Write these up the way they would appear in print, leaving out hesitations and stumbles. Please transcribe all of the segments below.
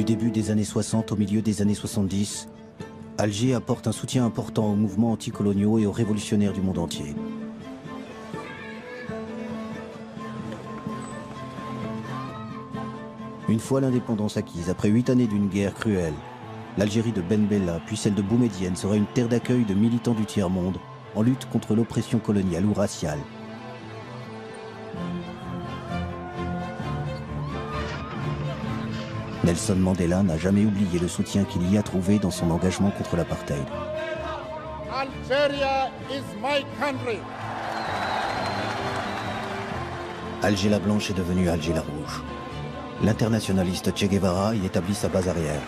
Du début des années 60 au milieu des années 70, Alger apporte un soutien important aux mouvements anticoloniaux et aux révolutionnaires du monde entier. Une fois l'indépendance acquise, après 8 années d'une guerre cruelle, l'Algérie de Ben Bella, puis celle de Boumedienne, sera une terre d'accueil de militants du tiers-monde en lutte contre l'oppression coloniale ou raciale. Nelson Mandela n'a jamais oublié le soutien qu'il y a trouvé dans son engagement contre l'apartheid. Algeria is my country. Alger la Blanche est devenue Alger la Rouge. L'internationaliste Che Guevara y établit sa base arrière.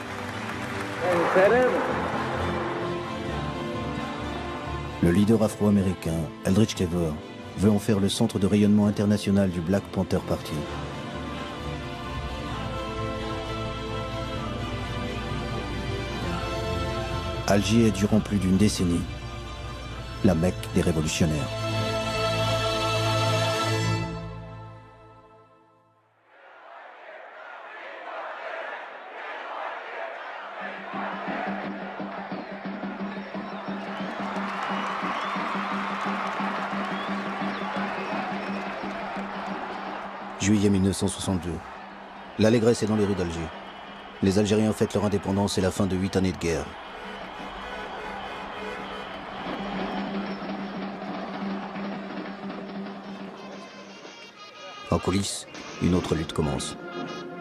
Le leader afro-américain, Eldridge Cleaver, veut en faire le centre de rayonnement international du Black Panther Party. Alger est durant plus d'une décennie la Mecque des révolutionnaires. Juillet 1962. L'allégresse est dans les rues d'Alger. Les Algériens fêtent leur indépendance et la fin de 8 années de guerre. En coulisses, une autre lutte commence.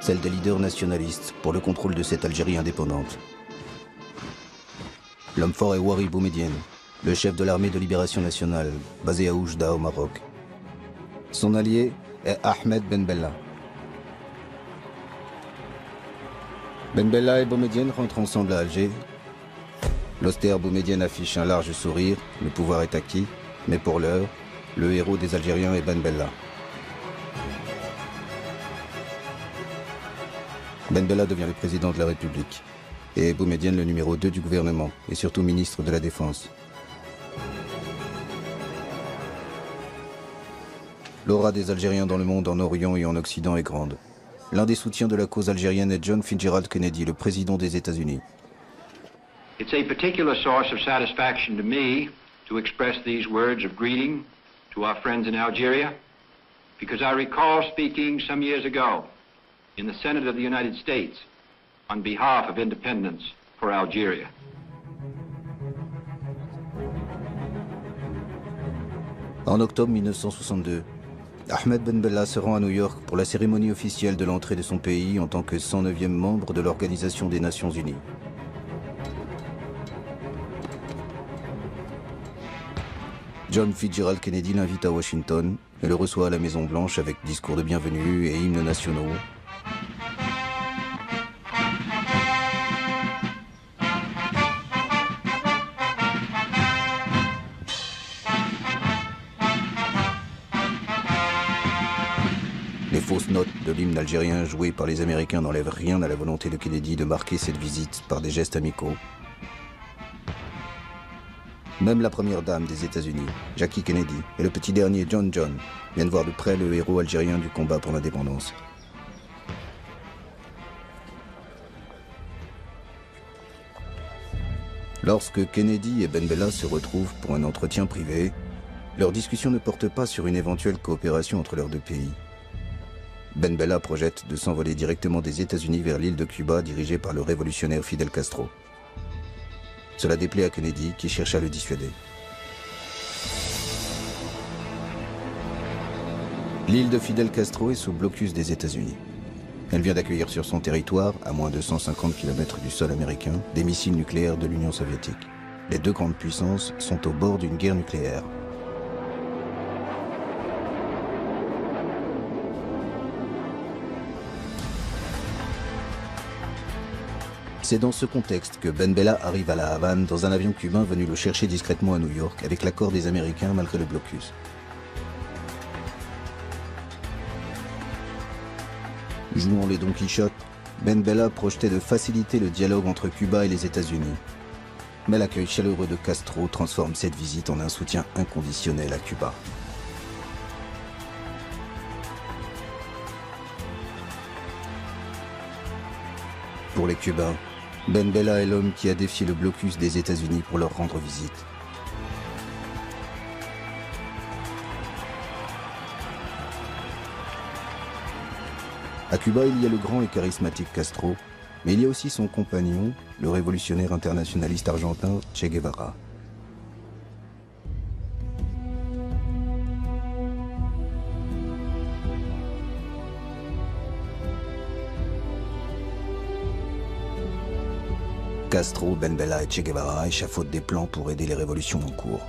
Celle des leaders nationalistes pour le contrôle de cette Algérie indépendante. L'homme fort est Ouari Boumedienne, le chef de l'armée de libération nationale, basé à Oujda au Maroc. Son allié est Ahmed Ben Bella. Ben Bella et Boumedienne rentrent ensemble à Alger. L'austère Boumedienne affiche un large sourire, le pouvoir est acquis, mais pour l'heure, le héros des Algériens est Ben Bella. Ben Bella devient le président de la République et Boumedienne le numéro 2 du gouvernement et surtout ministre de la Défense. L'aura des Algériens dans le monde en Orient et en Occident est grande. L'un des soutiens de la cause algérienne est John Fitzgerald Kennedy, le président des États-Unis. It's a particular source of satisfaction to me to express these words of greeting to our friends in Algeria, because I recall speaking some years ago in the Senate of the United States on behalf of independence for Algeria. En octobre 1962, Ahmed Ben Bella se rend à New York pour la cérémonie officielle de l'entrée de son pays en tant que 109e membre de l'Organisation des Nations Unies. John Fitzgerald Kennedy l'invite à Washington et le reçoit à la Maison-Blanche avec discours de bienvenue et hymnes nationaux. Les fausses notes de l'hymne algérien joué par les Américains n'enlèvent rien à la volonté de Kennedy de marquer cette visite par des gestes amicaux. Même la première dame des États-Unis, Jackie Kennedy, et le petit dernier John viennent voir de près le héros algérien du combat pour l'indépendance. Lorsque Kennedy et Ben Bella se retrouvent pour un entretien privé, leur discussion ne porte pas sur une éventuelle coopération entre leurs deux pays. Ben Bella projette de s'envoler directement des États-Unis vers l'île de Cuba dirigée par le révolutionnaire Fidel Castro. Cela déplaît à Kennedy qui cherche à le dissuader. L'île de Fidel Castro est sous blocus des États-Unis. Elle vient d'accueillir sur son territoire, à moins de 150 km du sol américain, des missiles nucléaires de l'Union soviétique. Les deux grandes puissances sont au bord d'une guerre nucléaire. C'est dans ce contexte que Ben Bella arrive à La Havane dans un avion cubain venu le chercher discrètement à New York avec l'accord des Américains malgré le blocus. Jouant les Don Quichotte, Ben Bella projetait de faciliter le dialogue entre Cuba et les États-Unis. Mais l'accueil chaleureux de Castro transforme cette visite en un soutien inconditionnel à Cuba. Pour les Cubains, Ben Bella est l'homme qui a défié le blocus des États-Unis pour leur rendre visite. À Cuba, il y a le grand et charismatique Castro, mais il y a aussi son compagnon, le révolutionnaire internationaliste argentin Che Guevara. Castro, Ben Bella et Che Guevara échafaudent des plans pour aider les révolutions en cours.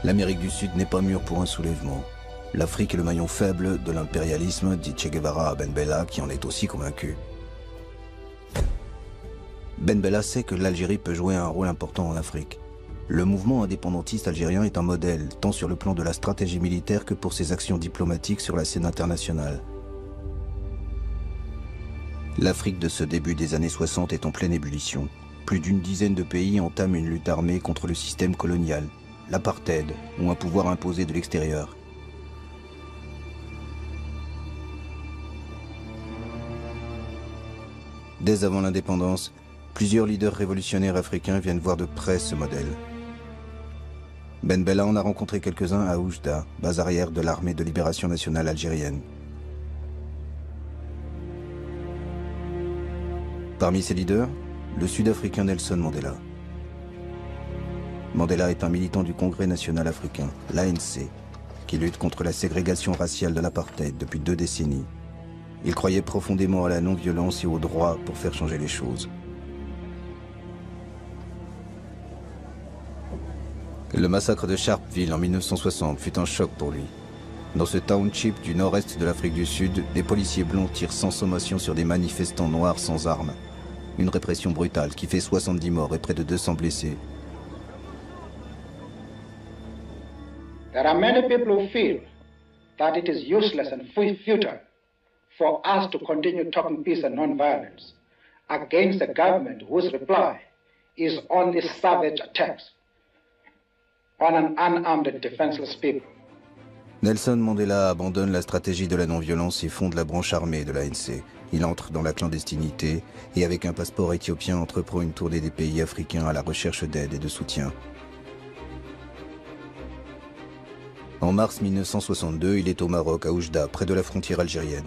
L'Amérique du Sud n'est pas mûre pour un soulèvement. L'Afrique est le maillon faible de l'impérialisme, dit Che Guevara à Ben Bella, qui en est aussi convaincu. Ben Bella sait que l'Algérie peut jouer un rôle important en Afrique. Le mouvement indépendantiste algérien est un modèle, tant sur le plan de la stratégie militaire que pour ses actions diplomatiques sur la scène internationale. L'Afrique de ce début des années 60 est en pleine ébullition. Plus d'une dizaine de pays entament une lutte armée contre le système colonial, l'apartheid ou un pouvoir imposé de l'extérieur. Dès avant l'indépendance, plusieurs leaders révolutionnaires africains viennent voir de près ce modèle. Ben Bella en a rencontré quelques-uns à Oujda, base arrière de l'armée de libération nationale algérienne. Parmi ses leaders, le Sud-Africain Nelson Mandela. Mandela est un militant du Congrès national africain, l'ANC, qui lutte contre la ségrégation raciale de l'apartheid depuis 2 décennies. Il croyait profondément à la non-violence et au droit pour faire changer les choses. Le massacre de Sharpeville en 1960 fut un choc pour lui. Dans ce township du nord-est de l'Afrique du Sud, des policiers blonds tirent sans sommation sur des manifestants noirs sans armes. Une répression brutale qui fait 70 morts et près de 200 blessés. There are many people who feel that it is useless and futile for us to continue talking peace and non-violence against a government whose reply is only savage attacks on an unarmed and defenseless people. Nelson Mandela abandonne la stratégie de la non-violence et fonde la branche armée de l'ANC. Il entre dans la clandestinité et avec un passeport éthiopien entreprend une tournée des pays africains à la recherche d'aide et de soutien. En mars 1962, il est au Maroc, à Oujda, près de la frontière algérienne.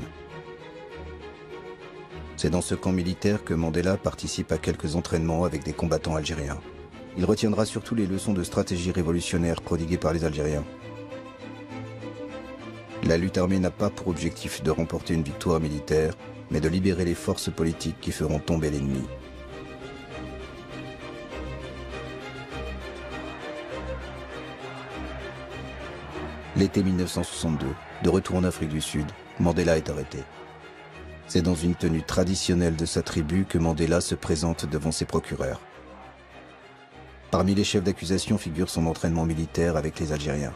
C'est dans ce camp militaire que Mandela participe à quelques entraînements avec des combattants algériens. Il retiendra surtout les leçons de stratégie révolutionnaire prodiguées par les Algériens. La lutte armée n'a pas pour objectif de remporter une victoire militaire, mais de libérer les forces politiques qui feront tomber l'ennemi. L'été 1962, de retour en Afrique du Sud, Mandela est arrêté. C'est dans une tenue traditionnelle de sa tribu que Mandela se présente devant ses procureurs. Parmi les chefs d'accusation figure son entraînement militaire avec les Algériens.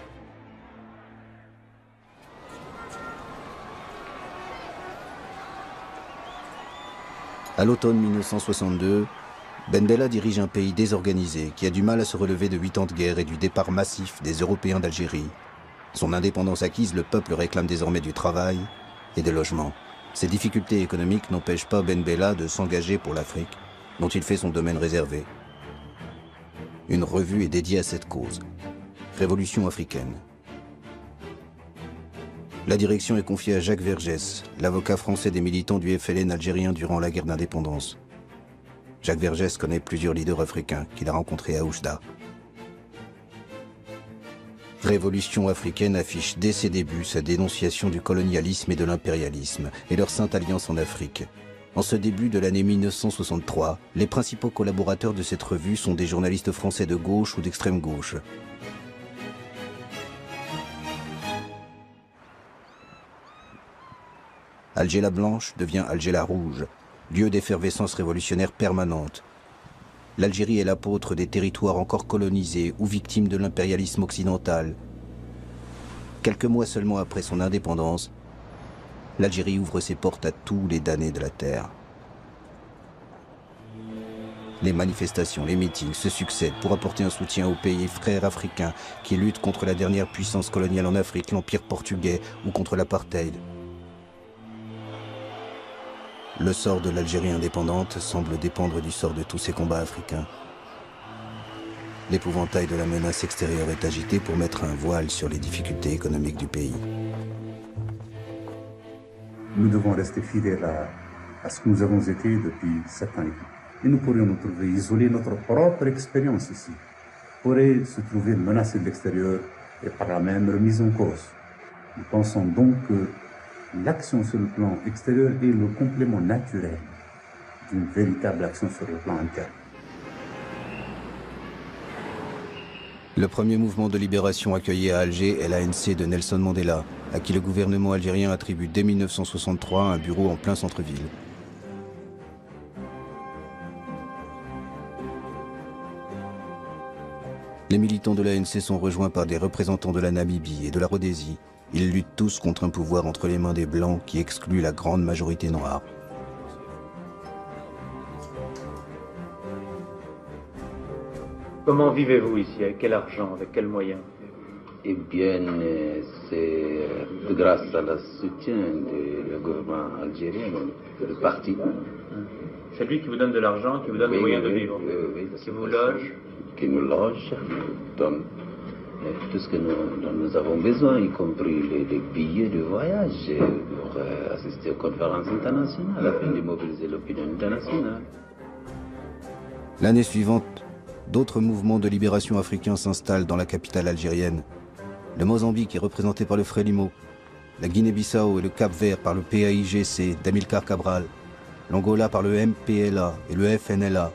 À l'automne 1962, Ben Bella dirige un pays désorganisé qui a du mal à se relever de 8 ans de guerre et du départ massif des Européens d'Algérie. Son indépendance acquise, le peuple réclame désormais du travail et des logements. Ces difficultés économiques n'empêchent pas Ben Bella de s'engager pour l'Afrique, dont il fait son domaine réservé. Une revue est dédiée à cette cause, Révolution africaine. La direction est confiée à Jacques Vergès, l'avocat français des militants du FLN algérien durant la guerre d'indépendance. Jacques Vergès connaît plusieurs leaders africains qu'il a rencontrés à Oujda. Révolution africaine affiche dès ses débuts sa dénonciation du colonialisme et de l'impérialisme et leur sainte alliance en Afrique. En ce début de l'année 1963, les principaux collaborateurs de cette revue sont des journalistes français de gauche ou d'extrême gauche. Alger la Blanche devient Alger la Rouge, lieu d'effervescence révolutionnaire permanente. L'Algérie est l'apôtre des territoires encore colonisés ou victimes de l'impérialisme occidental. Quelques mois seulement après son indépendance, l'Algérie ouvre ses portes à tous les damnés de la terre. Les manifestations, les meetings se succèdent pour apporter un soutien aux pays frères africains qui luttent contre la dernière puissance coloniale en Afrique, l'Empire portugais, ou contre l'apartheid. Le sort de l'Algérie indépendante semble dépendre du sort de tous ces combats africains. L'épouvantail de la menace extérieure est agité pour mettre un voile sur les difficultés économiques du pays. Nous devons rester fidèles à ce que nous avons été depuis 7 ans. Et nous pourrions nous trouver isolés, notre propre expérience ici pourrait se trouver menacée de l'extérieur et par là même remise en cause. Nous pensons donc que l'action sur le plan extérieur est le complément naturel d'une véritable action sur le plan interne. Le premier mouvement de libération accueilli à Alger est l'ANC de Nelson Mandela, à qui le gouvernement algérien attribue dès 1963 un bureau en plein centre-ville. Les militants de l'ANC sont rejoints par des représentants de la Namibie et de la Rhodésie. Ils luttent tous contre un pouvoir entre les mains des Blancs qui exclut la grande majorité noire. Comment vivez-vous ici? Avec quel argent? Avec quels moyens? Eh bien, c'est grâce à le soutien du gouvernement algérien, du parti. C'est lui qui vous donne de l'argent, qui vous donne les moyens de vivre, qui vous loge? Qui nous loge, donne tout ce que nous avons besoin, y compris les billets de voyage pour assister aux conférences internationales, afin de mobiliser l'opinion internationale. L'année suivante, d'autres mouvements de libération africains s'installent dans la capitale algérienne. Le Mozambique est représenté par le Frélimo, la Guinée-Bissau et le Cap-Vert par le PAIGC d'Amilcar Cabral, l'Angola par le MPLA et le FNLA.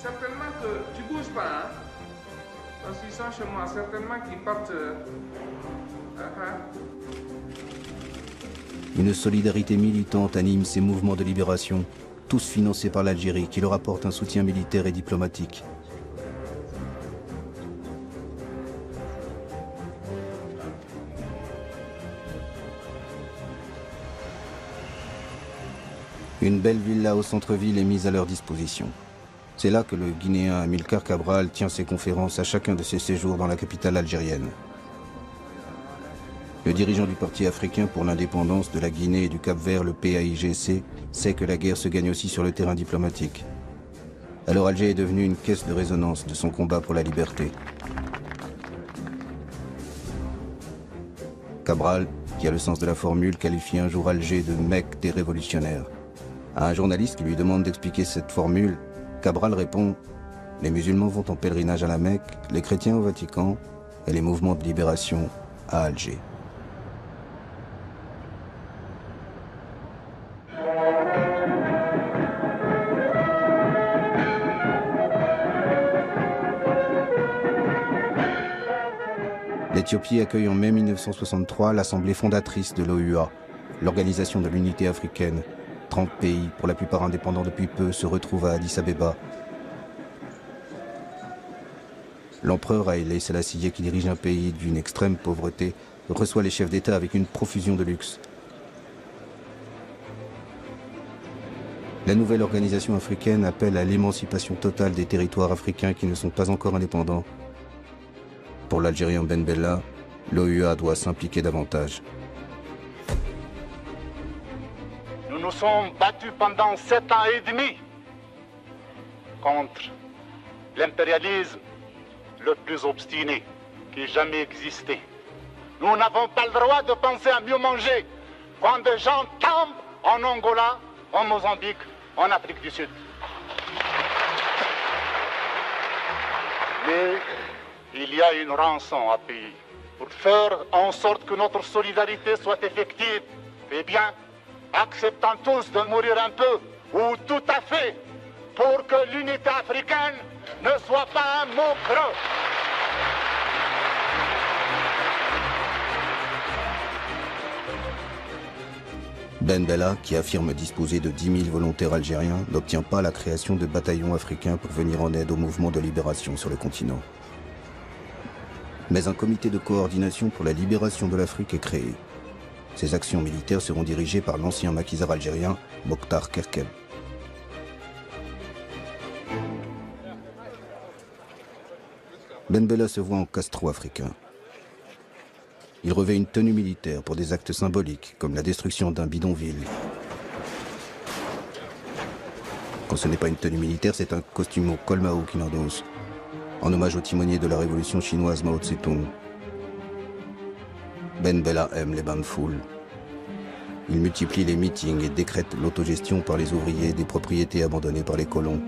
Certainement que tu bouges pas, hein? Parce qu'ils sont chez moi, certainement qu'ils partent. Une solidarité militante anime ces mouvements de libération, tous financés par l'Algérie, qui leur apporte un soutien militaire et diplomatique. Une belle villa au centre-ville est mise à leur disposition. C'est là que le Guinéen Amilcar Cabral tient ses conférences à chacun de ses séjours dans la capitale algérienne. Le dirigeant du Parti africain pour l'indépendance de la Guinée et du Cap-Vert, le PAIGC, sait que la guerre se gagne aussi sur le terrain diplomatique. Alors Alger est devenu une caisse de résonance de son combat pour la liberté. Cabral, qui a le sens de la formule, qualifie un jour Alger de Mecque des révolutionnaires. À un journaliste qui lui demande d'expliquer cette formule, Cabral répond « Les musulmans vont en pèlerinage à la Mecque, les chrétiens au Vatican et les mouvements de libération à Alger. » L'Éthiopie accueille en mai 1963 l'assemblée fondatrice de l'OUA, l'Organisation de l'Unité africaine. 30 pays, pour la plupart indépendants depuis peu, se retrouvent à Addis Abeba. L'empereur Haïlé Sélassié, qui dirige un pays d'une extrême pauvreté, reçoit les chefs d'État avec une profusion de luxe. La nouvelle organisation africaine appelle à l'émancipation totale des territoires africains qui ne sont pas encore indépendants. Pour l'Algérien Ben Bella, l'OUA doit s'impliquer davantage. Nous nous sommes battus pendant 7 ans et demi contre l'impérialisme le plus obstiné qui ait jamais existé. Nous n'avons pas le droit de penser à mieux manger quand des gens tombent en Angola, en Mozambique, en Afrique du Sud. Mais il y a une rançon à payer pour faire en sorte que notre solidarité soit effective. Eh bien, acceptons tous de mourir un peu, ou tout à fait, pour que l'unité africaine ne soit pas un mot creux. Ben Bella, qui affirme disposer de 10 000 volontaires algériens, n'obtient pas la création de bataillons africains pour venir en aide au mouvement de libération sur le continent. Mais un comité de coordination pour la libération de l'Afrique est créé. Ses actions militaires seront dirigées par l'ancien maquisard algérien Mokhtar Kerkeb. Ben Bella se voit en Castro africain. Il revêt une tenue militaire pour des actes symboliques, comme la destruction d'un bidonville. Quand ce n'est pas une tenue militaire, c'est un costume au col Mao qu'il endosse, en hommage au timonier de la révolution chinoise Mao Tse-tung. Ben Bella aime les bains de foule. Il multiplie les meetings et décrète l'autogestion par les ouvriers des propriétés abandonnées par les colons.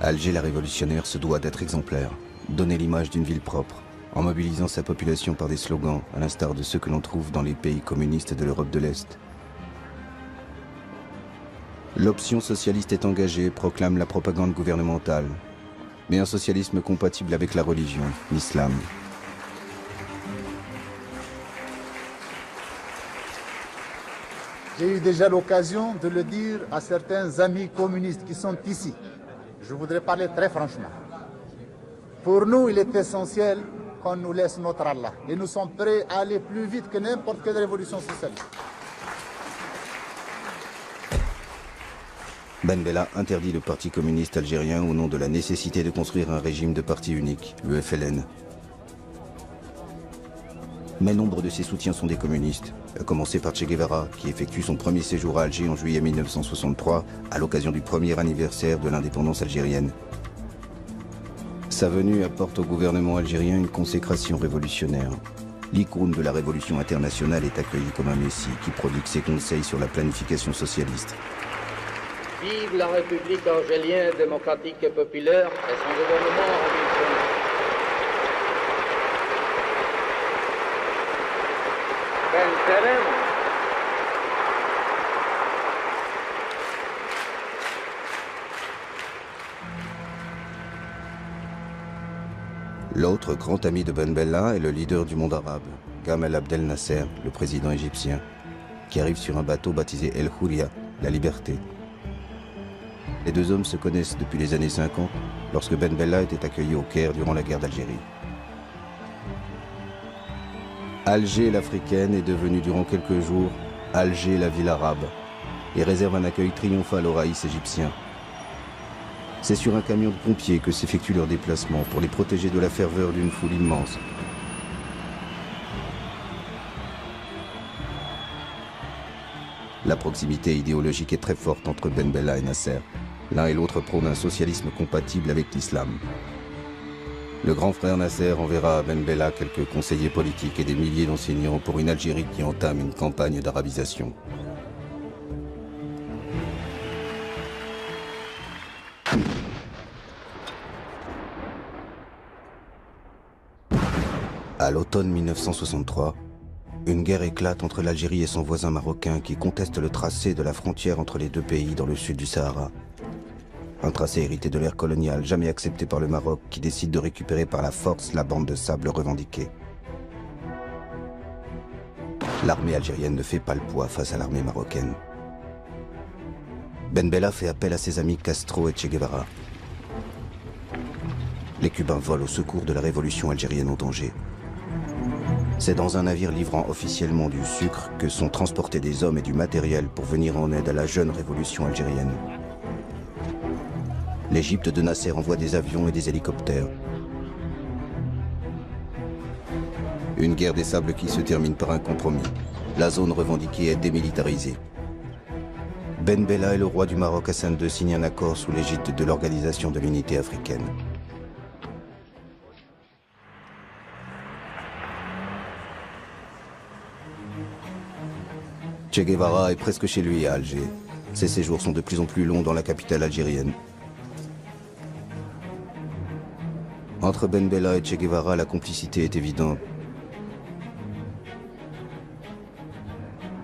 Alger la révolutionnaire se doit d'être exemplaire, donner l'image d'une ville propre, en mobilisant sa population par des slogans, à l'instar de ceux que l'on trouve dans les pays communistes de l'Europe de l'Est. L'option socialiste est engagée, proclame la propagande gouvernementale, mais un socialisme compatible avec la religion, l'islam. J'ai eu déjà l'occasion de le dire à certains amis communistes qui sont ici. Je voudrais parler très franchement. Pour nous, il est essentiel qu'on nous laisse notre Allah. Et nous sommes prêts à aller plus vite que n'importe quelle révolution socialiste. Ben Bella interdit le Parti communiste algérien au nom de la nécessité de construire un régime de parti unique, le FLN. Mais nombre de ses soutiens sont des communistes, à commencer par Che Guevara, qui effectue son premier séjour à Alger en juillet 1963, à l'occasion du premier anniversaire de l'indépendance algérienne. Sa venue apporte au gouvernement algérien une consécration révolutionnaire. L'icône de la révolution internationale est accueillie comme un messie qui prodigue ses conseils sur la planification socialiste. Vive la République algérienne démocratique et populaire et son gouvernement révolutionnaire. L'autre grand ami de Ben Bella est le leader du monde arabe, Gamal Abdel Nasser, le président égyptien, qui arrive sur un bateau baptisé El Houria, la liberté. Les deux hommes se connaissent depuis les années 50, lorsque Ben Bella était accueilli au Caire durant la guerre d'Algérie. Alger l'africaine est devenue durant quelques jours Alger la ville arabe et réserve un accueil triomphal aux raïs égyptiens. C'est sur un camion de pompiers que s'effectue leur déplacement pour les protéger de la ferveur d'une foule immense. La proximité idéologique est très forte entre Ben Bella et Nasser. L'un et l'autre prônent un socialisme compatible avec l'islam. Le grand frère Nasser enverra à Ben Bella quelques conseillers politiques et des milliers d'enseignants pour une Algérie qui entame une campagne d'arabisation. À l'automne 1963, une guerre éclate entre l'Algérie et son voisin marocain qui conteste le tracé de la frontière entre les deux pays dans le sud du Sahara. Un tracé hérité de l'ère coloniale, jamais accepté par le Maroc, qui décide de récupérer par la force la bande de sable revendiquée. L'armée algérienne ne fait pas le poids face à l'armée marocaine. Ben Bella fait appel à ses amis Castro et Che Guevara. Les Cubains volent au secours de la révolution algérienne en danger. C'est dans un navire livrant officiellement du sucre que sont transportés des hommes et du matériel pour venir en aide à la jeune révolution algérienne. L'Égypte de Nasser envoie des avions et des hélicoptères. Une guerre des sables qui se termine par un compromis. La zone revendiquée est démilitarisée. Ben Bella et le roi du Maroc Hassan II signent un accord sous l'égide de l'Organisation de l'Unité africaine. Che Guevara est presque chez lui à Alger. Ses séjours sont de plus en plus longs dans la capitale algérienne. Entre Ben Bella et Che Guevara, la complicité est évidente.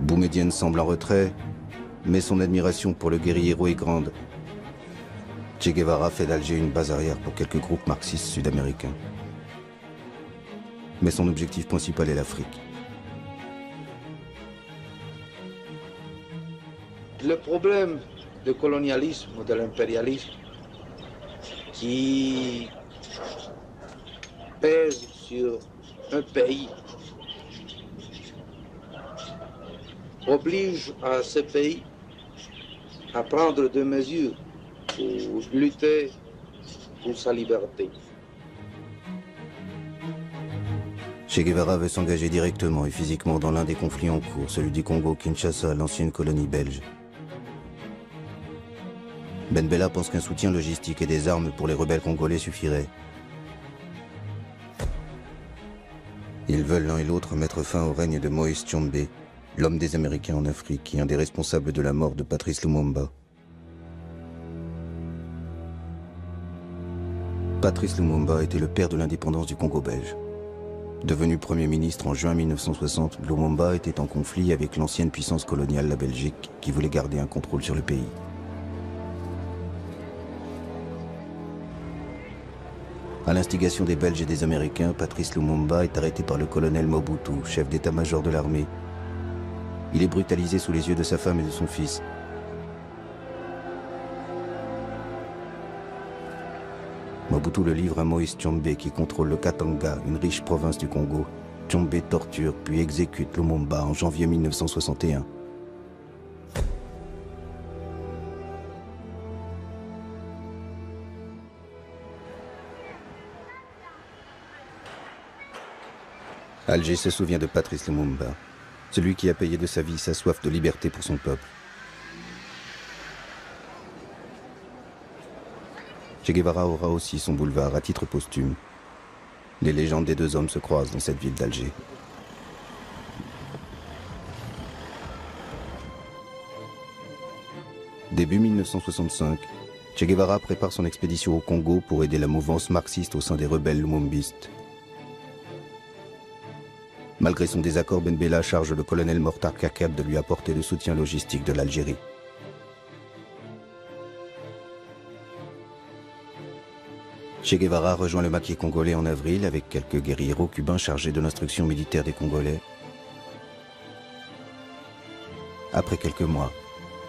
Boumedienne semble en retrait, mais son admiration pour le guerrier héros est grande. Che Guevara fait d'Alger une base arrière pour quelques groupes marxistes sud-américains. Mais son objectif principal est l'Afrique. Le problème du colonialisme ou de l'impérialisme qui pèse sur un pays oblige à ce pays à prendre des mesures pour lutter pour sa liberté. Che Guevara veut s'engager directement et physiquement dans l'un des conflits en cours, celui du Congo-Kinshasa, l'ancienne colonie belge. Ben Bella pense qu'un soutien logistique et des armes pour les rebelles congolais suffirait. Ils veulent l'un et l'autre mettre fin au règne de Moïse Tshombe, l'homme des Américains en Afrique et un des responsables de la mort de Patrice Lumumba. Patrice Lumumba était le père de l'indépendance du Congo belge. Devenu Premier ministre en juin 1960, Lumumba était en conflit avec l'ancienne puissance coloniale, la Belgique, qui voulait garder un contrôle sur le pays. À l'instigation des Belges et des Américains, Patrice Lumumba est arrêté par le colonel Mobutu, chef d'état-major de l'armée. Il est brutalisé sous les yeux de sa femme et de son fils. Mobutu le livre à Moïse Tshombe qui contrôle le Katanga, une riche province du Congo. Tshombe torture puis exécute Lumumba en janvier 1961. Alger se souvient de Patrice Lumumba, celui qui a payé de sa vie sa soif de liberté pour son peuple. Che Guevara aura aussi son boulevard à titre posthume. Les légendes des deux hommes se croisent dans cette ville d'Alger. Début 1965, Che Guevara prépare son expédition au Congo pour aider la mouvance marxiste au sein des rebelles lumumbistes. Malgré son désaccord, Ben Bella charge le colonel Mortar Kakab de lui apporter le soutien logistique de l'Algérie. Che Guevara rejoint le maquis congolais en avril avec quelques guérilleros cubains chargés de l'instruction militaire des Congolais. Après quelques mois,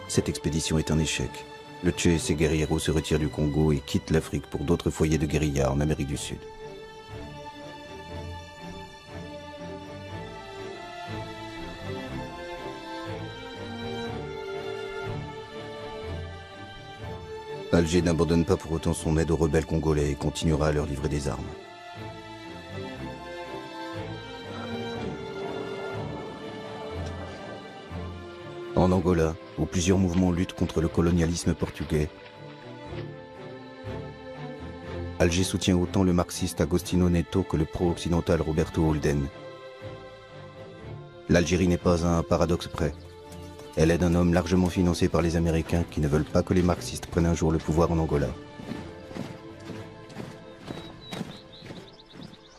cette expédition est un échec. Le Che et ses guérilleros se retirent du Congo et quittent l'Afrique pour d'autres foyers de guérilla en Amérique du Sud. Alger n'abandonne pas pour autant son aide aux rebelles congolais et continuera à leur livrer des armes. En Angola, où plusieurs mouvements luttent contre le colonialisme portugais, Alger soutient autant le marxiste Agostinho Neto que le pro-occidental Roberto Holden. L'Algérie n'est pas à un paradoxe près. Elle aide un homme largement financé par les Américains qui ne veulent pas que les marxistes prennent un jour le pouvoir en Angola.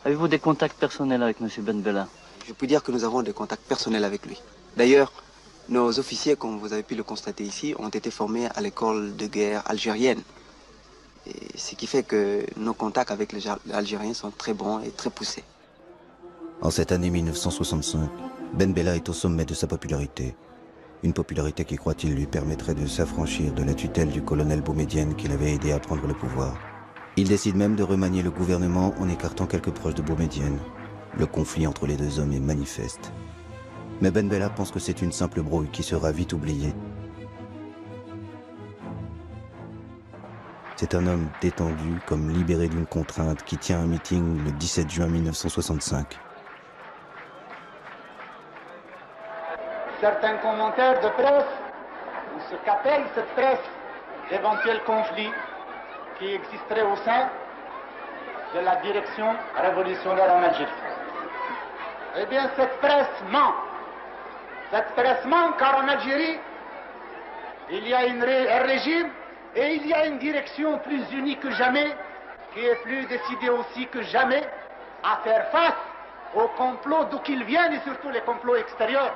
Avez-vous des contacts personnels avec M. Ben Bella? Je peux dire que nous avons des contacts personnels avec lui. D'ailleurs, nos officiers, comme vous avez pu le constater ici, ont été formés à l'école de guerre algérienne. Et ce qui fait que nos contacts avec les Algériens sont très bons et très poussés. En cette année 1965, Ben Bella est au sommet de sa popularité. Une popularité qui, croit-il, lui permettrait de s'affranchir de la tutelle du colonel Boumedienne qui l'avait aidé à prendre le pouvoir. Il décide même de remanier le gouvernement en écartant quelques proches de Boumedienne. Le conflit entre les deux hommes est manifeste. Mais Ben Bella pense que c'est une simple brouille qui sera vite oubliée. C'est un homme détendu, comme libéré d'une contrainte, qui tient un meeting le 17 juin 1965. Certains commentaires de presse, ou ce qu'appelle cette presse, d'éventuels conflits qui existeraient au sein de la direction révolutionnaire en Algérie. Eh bien, cette presse ment. Cette presse ment car en Algérie, il y a un régime et il y a une direction plus unie que jamais, qui est plus décidée aussi que jamais à faire face aux complots d'où qu'ils viennent et surtout les complots extérieurs.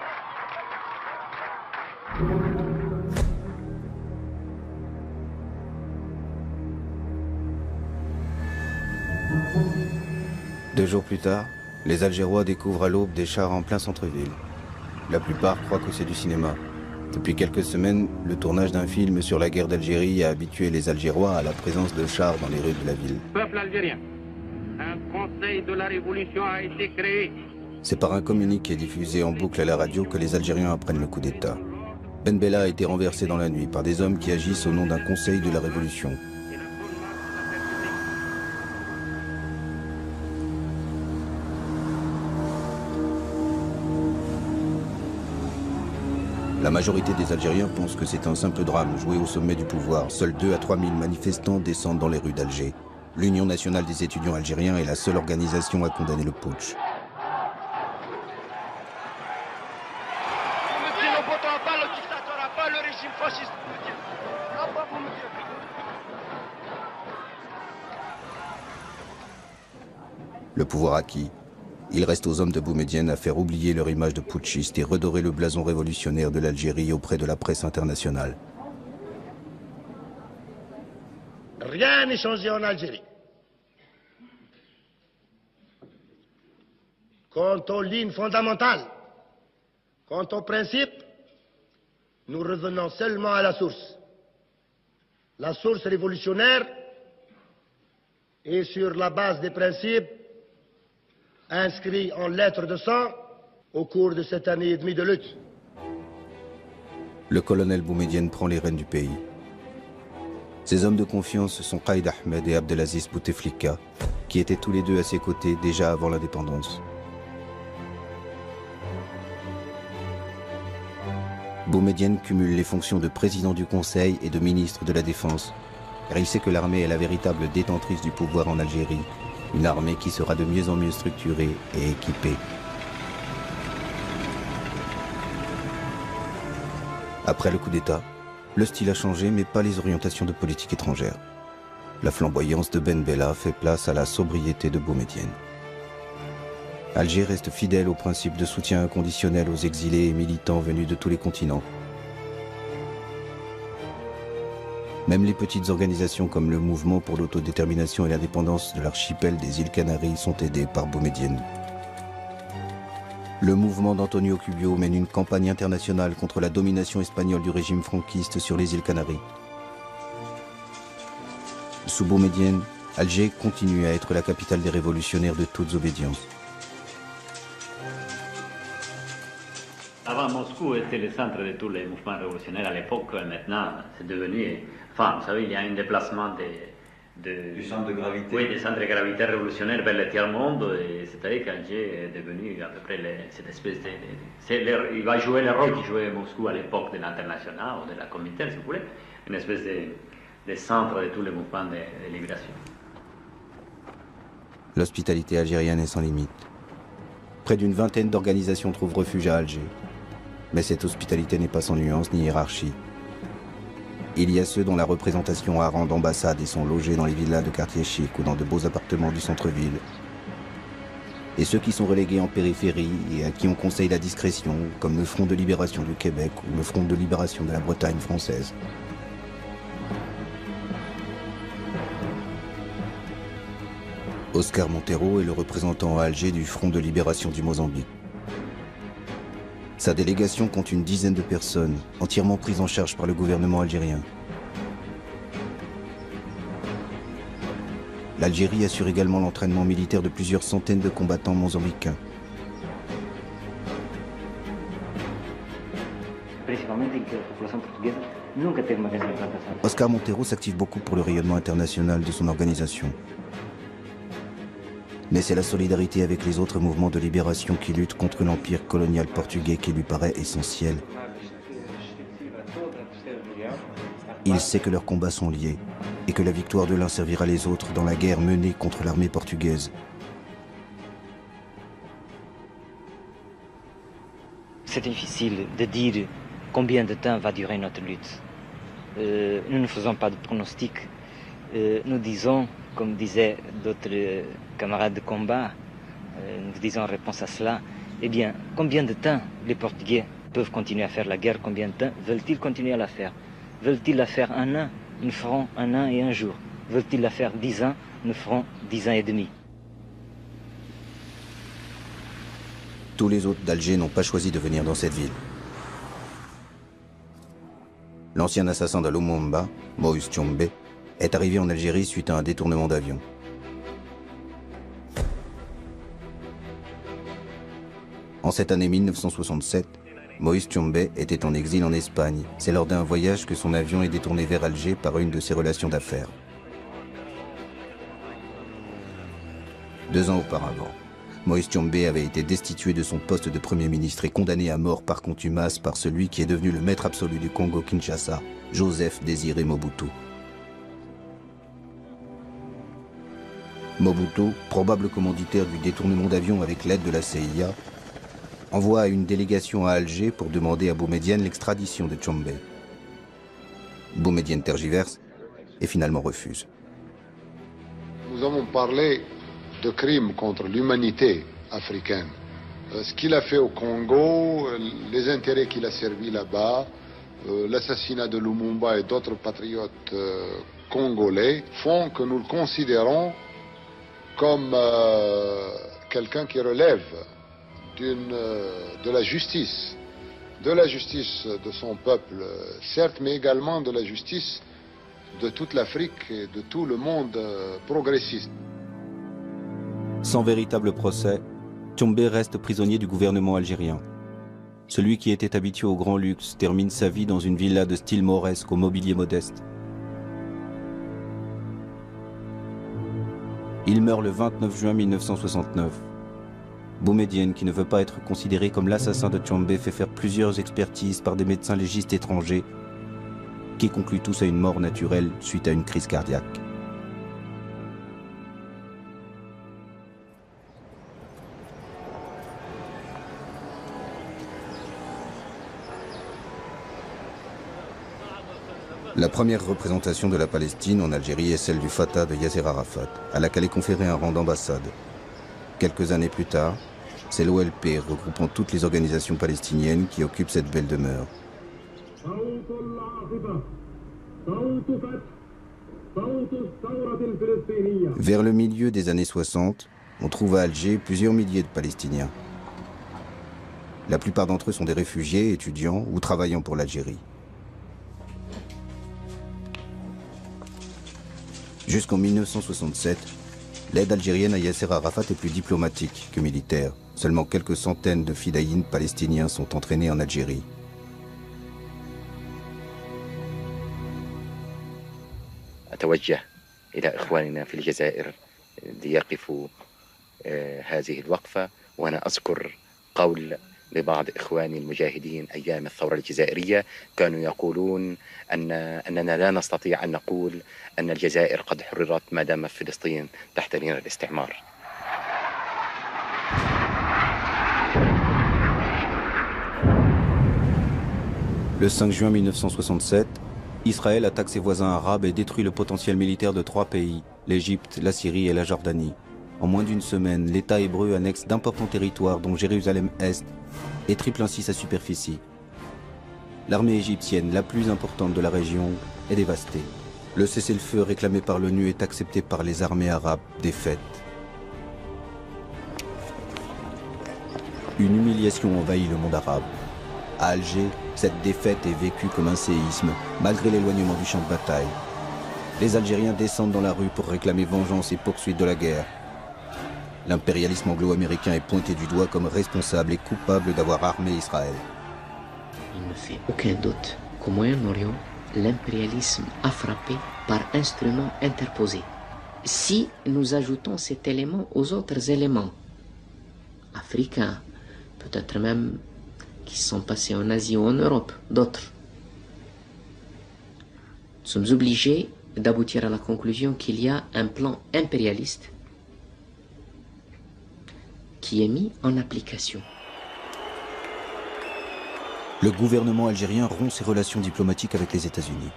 Deux jours plus tard, les Algérois découvrent à l'aube des chars en plein centre-ville. La plupart croient que c'est du cinéma. Depuis quelques semaines, le tournage d'un film sur la guerre d'Algérie a habitué les Algérois à la présence de chars dans les rues de la ville. Peuple algérien, un conseil de la révolution a été créé. C'est par un communiqué diffusé en boucle à la radio que les Algériens apprennent le coup d'État. Ben Bella a été renversé dans la nuit par des hommes qui agissent au nom d'un conseil de la révolution. La majorité des Algériens pensent que c'est un simple drame joué au sommet du pouvoir. Seuls 2 à 3 000 manifestants descendent dans les rues d'Alger. L'Union nationale des étudiants algériens est la seule organisation à condamner le putsch. Le pouvoir acquis, il reste aux hommes de Boumedienne à faire oublier leur image de putschiste et redorer le blason révolutionnaire de l'Algérie auprès de la presse internationale. Rien n'est changé en Algérie. Quant aux lignes fondamentales, quant aux principes, nous revenons seulement à la source. La source révolutionnaire est sur la base des principes inscrits en lettres de sang au cours de cette année et demie de lutte. Le colonel Boumedienne prend les rênes du pays. Ses hommes de confiance sont Qaïd Ahmed et Abdelaziz Bouteflika, qui étaient tous les deux à ses côtés déjà avant l'indépendance. Boumedienne cumule les fonctions de président du Conseil et de ministre de la Défense, car il sait que l'armée est la véritable détentrice du pouvoir en Algérie, une armée qui sera de mieux en mieux structurée et équipée. Après le coup d'État, le style a changé, mais pas les orientations de politique étrangère. La flamboyance de Ben Bella fait place à la sobriété de Boumedienne. Alger reste fidèle au principe de soutien inconditionnel aux exilés et militants venus de tous les continents. Même les petites organisations comme le Mouvement pour l'autodétermination et l'indépendance de l'archipel des îles Canaries sont aidées par Boumedienne. Le mouvement d'Antonio Cubio mène une campagne internationale contre la domination espagnole du régime franquiste sur les îles Canaries. Sous Boumedienne, Alger continue à être la capitale des révolutionnaires de toutes obédiences. Avant, Moscou était le centre de tous les mouvements révolutionnaires à l'époque. Maintenant, c'est devenu... Enfin, vous savez, il y a un déplacement du centre de gravité. Oui, des centres de gravité révolutionnaires vers le tiers-monde. C'est-à-dire qu'Alger est devenu à peu près cette espèce de... il va jouer le rôle qu'il jouait Moscou à l'époque de l'international ou de la Comintern, si vous voulez. Une espèce de centre de tous les mouvements de libération. L'hospitalité algérienne est sans limite. Près d'une vingtaine d'organisations trouvent refuge à Alger. Mais cette hospitalité n'est pas sans nuance ni hiérarchie. Il y a ceux dont la représentation a rang d'ambassade et sont logés dans les villas de quartier chic ou dans de beaux appartements du centre-ville. Et ceux qui sont relégués en périphérie et à qui on conseille la discrétion, comme le Front de libération du Québec ou le Front de libération de la Bretagne française. Oscar Montero est le représentant à Alger du Front de libération du Mozambique. Sa délégation compte une dizaine de personnes, entièrement prises en charge par le gouvernement algérien. L'Algérie assure également l'entraînement militaire de plusieurs centaines de combattants mozambicains. Oscar Montero s'active beaucoup pour le rayonnement international de son organisation. Mais c'est la solidarité avec les autres mouvements de libération qui luttent contre l'empire colonial portugais qui lui paraît essentiel. Il sait que leurs combats sont liés et que la victoire de l'un servira les autres dans la guerre menée contre l'armée portugaise. C'est difficile de dire combien de temps va durer notre lutte. Nous ne faisons pas de pronostics. Nous disons, comme disaient d'autres camarades de combat, nous disons en réponse à cela, eh bien, combien de temps les Portugais peuvent continuer à faire la guerre? Combien de temps veulent-ils continuer à la faire? Veulent-ils la faire 1 an? Nous ferons 1 an et 1 jour. Veulent-ils la faire 10 ans? Nous ferons 10 ans et demi. Tous les autres d'Alger n'ont pas choisi de venir dans cette ville. L'ancien assassin de Lumumba, Moïse Tchombe, est arrivé en Algérie suite à un détournement d'avion. En cette année 1967, Moïse Tchombe était en exil en Espagne. C'est lors d'un voyage que son avion est détourné vers Alger par une de ses relations d'affaires. 2 ans auparavant, Moïse Tchombe avait été destitué de son poste de Premier ministre et condamné à mort par contumace par celui qui est devenu le maître absolu du Congo-Kinshasa, Joseph Désiré Mobutu. Mobutu, probable commanditaire du détournement d'avion avec l'aide de la CIA, envoie une délégation à Alger pour demander à Boumedienne l'extradition de Tchombe. Boumedienne tergiverse et finalement refuse. Nous avons parlé de crimes contre l'humanité africaine. Ce qu'il a fait au Congo, les intérêts qu'il a servis là-bas, l'assassinat de Lumumba et d'autres patriotes congolais font que nous le considérons comme quelqu'un qui relève de la justice de son peuple, certes, mais également de la justice de toute l'Afrique et de tout le monde progressiste. Sans véritable procès, Tchombe reste prisonnier du gouvernement algérien. Celui qui était habitué au grand luxe termine sa vie dans une villa de style mauresque au mobilier modeste. Il meurt le 29 juin 1969. Boumedienne, qui ne veut pas être considéré comme l'assassin de Tchombe, fait faire plusieurs expertises par des médecins légistes étrangers qui concluent tous à une mort naturelle suite à une crise cardiaque. La première représentation de la Palestine en Algérie est celle du Fatah de Yasser Arafat, à laquelle est conféré un rang d'ambassade. Quelques années plus tard, c'est l'OLP regroupant toutes les organisations palestiniennes qui occupent cette belle demeure. Vers le milieu des années 60, on trouve à Alger plusieurs milliers de Palestiniens. La plupart d'entre eux sont des réfugiés, étudiants ou travaillant pour l'Algérie. Jusqu'en 1967, l'aide algérienne à Yasser Arafat est plus diplomatique que militaire. Seulement quelques centaines de fidaïns palestiniens sont entraînés en Algérie. أتوجه إلى إخواننا في الجزائر ليقفوا هذه الوقفة، وأنا أذكر قول لبعض إخواني المجاهدين أيام الثورة الجزائرية كانوا يقولون أننا لا نستطيع أن نقول أن الجزائر قد حررت ما دام فلسطين تحت نير الاستعمار. Le 5 juin 1967, Israël attaque ses voisins arabes et détruit le potentiel militaire de 3 pays, l'Égypte, la Syrie et la Jordanie. En moins d'une semaine, l'État hébreu annexe d'importants territoires dont Jérusalem-Est et triple ainsi sa superficie. L'armée égyptienne, la plus importante de la région, est dévastée. Le cessez-le-feu réclamé par l'ONU est accepté par les armées arabes défaites. Une humiliation envahit le monde arabe. À Alger, cette défaite est vécue comme un séisme, malgré l'éloignement du champ de bataille. Les Algériens descendent dans la rue pour réclamer vengeance et poursuite de la guerre. L'impérialisme anglo-américain est pointé du doigt comme responsable et coupable d'avoir armé Israël. Il ne fait aucun doute qu'au Moyen-Orient, l'impérialisme a frappé par instruments interposés. Si nous ajoutons cet élément aux autres éléments africains, peut-être même qui sont passés en Asie ou en Europe, d'autres, nous sommes obligés d'aboutir à la conclusion qu'il y a un plan impérialiste qui est mis en application. Le gouvernement algérien rompt ses relations diplomatiques avec les États-Unis.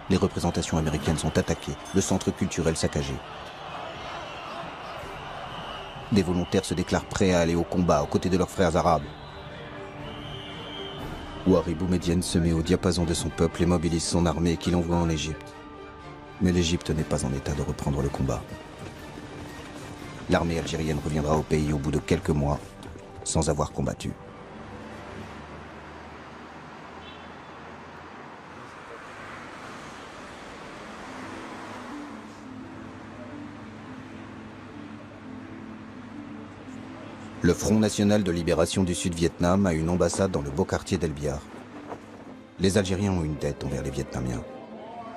Les représentations américaines sont attaquées, le centre culturel saccagé. Des volontaires se déclarent prêts à aller au combat aux côtés de leurs frères arabes. Ouari Boumedienne se met au diapason de son peuple et mobilise son armée qu'il envoie en Égypte. Mais l'Égypte n'est pas en état de reprendre le combat. L'armée algérienne reviendra au pays au bout de quelques mois, sans avoir combattu. Le Front national de libération du Sud-Vietnam a une ambassade dans le beau quartier d'El Biar. Les Algériens ont une dette envers les Vietnamiens.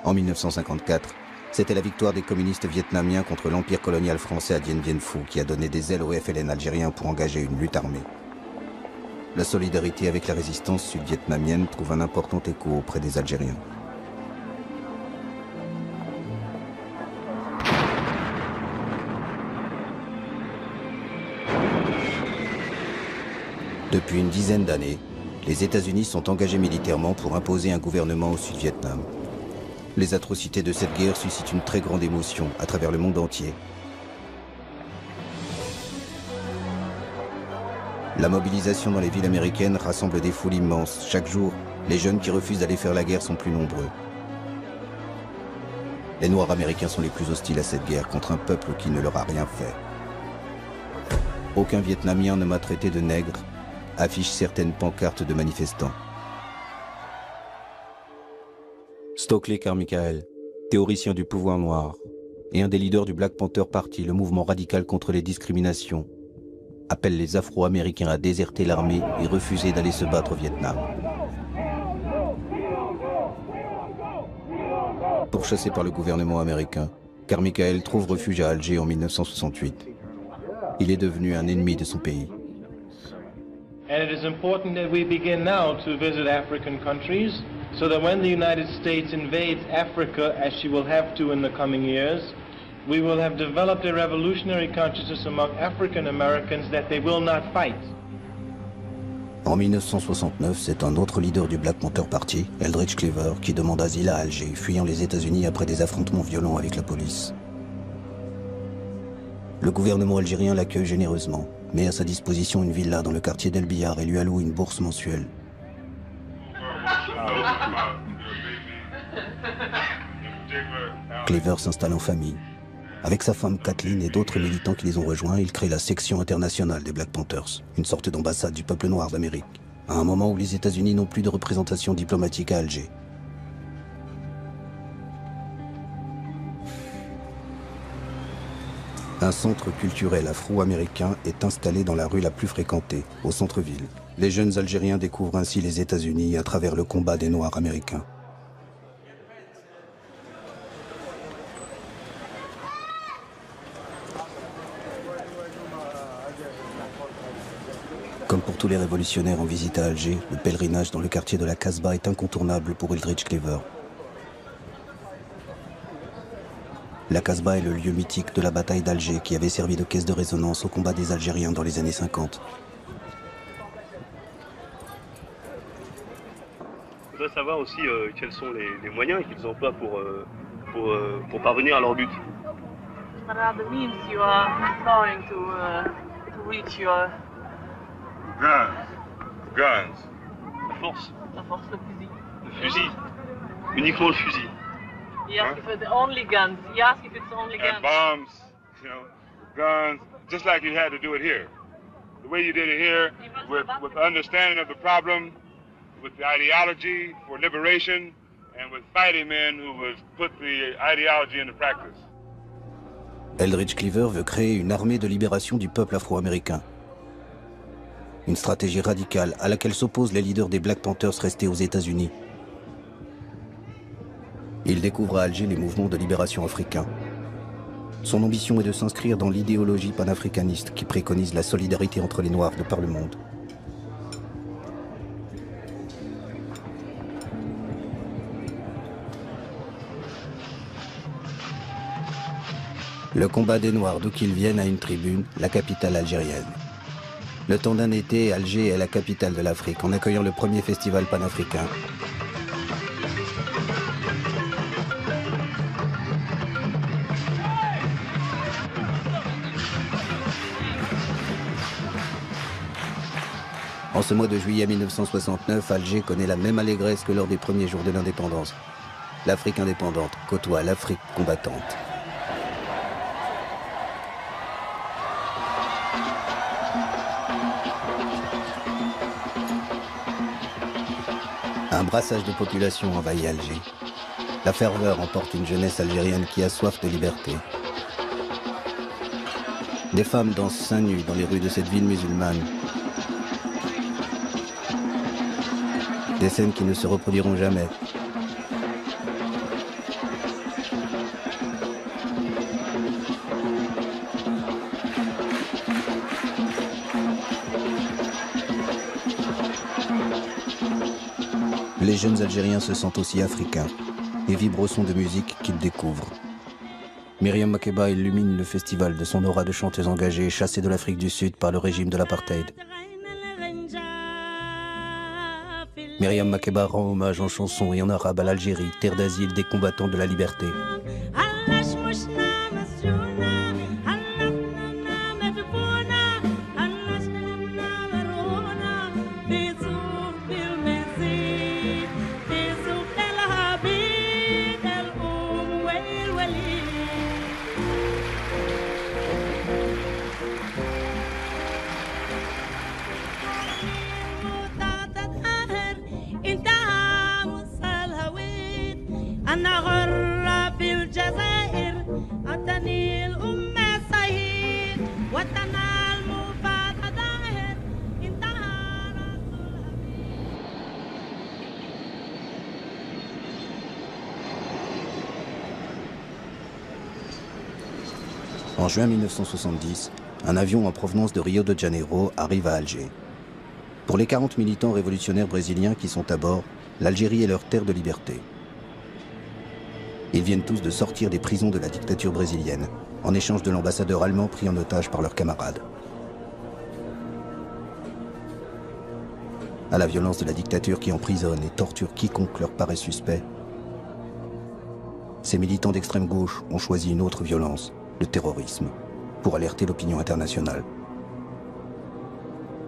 En 1954, c'était la victoire des communistes vietnamiens contre l'empire colonial français à Dien Bien Phu qui a donné des ailes au FLN algérien pour engager une lutte armée. La solidarité avec la résistance sud-vietnamienne trouve un important écho auprès des Algériens. Depuis une dizaine d'années, les États-Unis sont engagés militairement pour imposer un gouvernement au Sud-Vietnam. Les atrocités de cette guerre suscitent une très grande émotion à travers le monde entier. La mobilisation dans les villes américaines rassemble des foules immenses. Chaque jour, les jeunes qui refusent d'aller faire la guerre sont plus nombreux. Les Noirs américains sont les plus hostiles à cette guerre contre un peuple qui ne leur a rien fait. Aucun Vietnamien ne m'a traité de nègre, affichent certaines pancartes de manifestants. Stokely Carmichael, théoricien du pouvoir noir, et un des leaders du Black Panther Party, le mouvement radical contre les discriminations, appelle les Afro-Américains à déserter l'armée et refuser d'aller se battre au Vietnam. Pourchassé par le gouvernement américain, Carmichael trouve refuge à Alger en 1968. Il est devenu un ennemi de son pays. And it is important that we begin now to visit African countries so that when the United States invades Africa, as she will have to in the coming years, we will have developed a revolutionary consciousness among African Americans that they will not fight. En 1969, c'est un autre leader du Black Panther Party, Eldridge Cleaver, qui demande asile à Alger, fuyant les États-Unis après des affrontements violents avec la police. Le gouvernement algérien l'accueille généreusement, met à sa disposition une villa dans le quartier d'El Biar et lui alloue une bourse mensuelle. Cleaver s'installe en famille. Avec sa femme Kathleen et d'autres militants qui les ont rejoints, il crée la section internationale des Black Panthers, une sorte d'ambassade du peuple noir d'Amérique, à un moment où les États-Unis n'ont plus de représentation diplomatique à Alger. Un centre culturel afro-américain est installé dans la rue la plus fréquentée, au centre-ville. Les jeunes Algériens découvrent ainsi les États-Unis à travers le combat des Noirs américains. Comme pour tous les révolutionnaires en visite à Alger, le pèlerinage dans le quartier de la Casbah est incontournable pour Eldridge Cleaver. La Casbah est le lieu mythique de la bataille d'Alger qui avait servi de caisse de résonance au combat des Algériens dans les années 50. Je voudrais savoir aussi quels sont les moyens qu'ils emploient pour parvenir à leur but. What are the means you are employing to reach your... Guns. La force. La force, le fusil. Le fusil. Uniquement le fusil. He asked if it's the only guns. He asked if it's the only guns. And bombs, you know, guns, just like you had to do it here. The way you did it here, with understanding of the problem, with the ideology for liberation, and with fighting men who would put the ideology into practice. Eldridge Cleaver veut créer une armée de libération du peuple afro-américain. Une stratégie radicale à laquelle s'opposent les leaders des Black Panthers restés aux États-Unis. Il découvre à Alger les mouvements de libération africains. Son ambition est de s'inscrire dans l'idéologie panafricaniste qui préconise la solidarité entre les Noirs de par le monde. Le combat des Noirs, d'où qu'ils viennent, a une tribune, la capitale algérienne. Le temps d'un été, Alger est la capitale de l'Afrique, en accueillant le premier festival panafricain. En ce mois de juillet 1969, Alger connaît la même allégresse que lors des premiers jours de l'indépendance. L'Afrique indépendante côtoie l'Afrique combattante. Un brassage de population envahit Alger. La ferveur emporte une jeunesse algérienne qui a soif de liberté. Des femmes dansent seins nus dans les rues de cette ville musulmane. Des scènes qui ne se reproduiront jamais. Les jeunes Algériens se sentent aussi africains et vibrent au son de musique qu'ils découvrent. Myriam Makeba illumine le festival de son aura de chanteuse engagée chassée de l'Afrique du Sud par le régime de l'apartheid. Myriam Makeba rend hommage en chanson et en arabe à l'Algérie, terre d'asile des combattants de la liberté. En juin 1970, un avion en provenance de Rio de Janeiro arrive à Alger. Pour les 40 militants révolutionnaires brésiliens qui sont à bord, l'Algérie est leur terre de liberté. Ils viennent tous de sortir des prisons de la dictature brésilienne, en échange de l'ambassadeur allemand pris en otage par leurs camarades. À la violence de la dictature qui emprisonne et torture quiconque leur paraît suspect, ces militants d'extrême gauche ont choisi une autre violence, le terrorisme, pour alerter l'opinion internationale.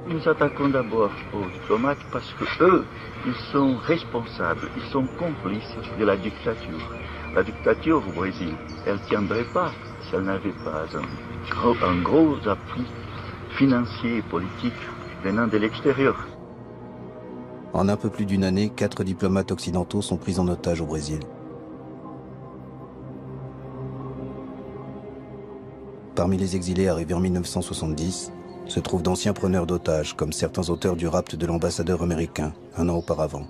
Nous attaquons d'abord aux diplomates parce que eux, ils sont responsables, ils sont complices de la dictature. La dictature au Brésil, elle ne tiendrait pas si elle n'avait pas un gros appui financier et politique venant de l'extérieur. En un peu plus d'une année, 4 diplomates occidentaux sont pris en otage au Brésil. Parmi les exilés arrivés en 1970, se trouvent d'anciens preneurs d'otages, comme certains auteurs du rapt de l'ambassadeur américain, un an auparavant.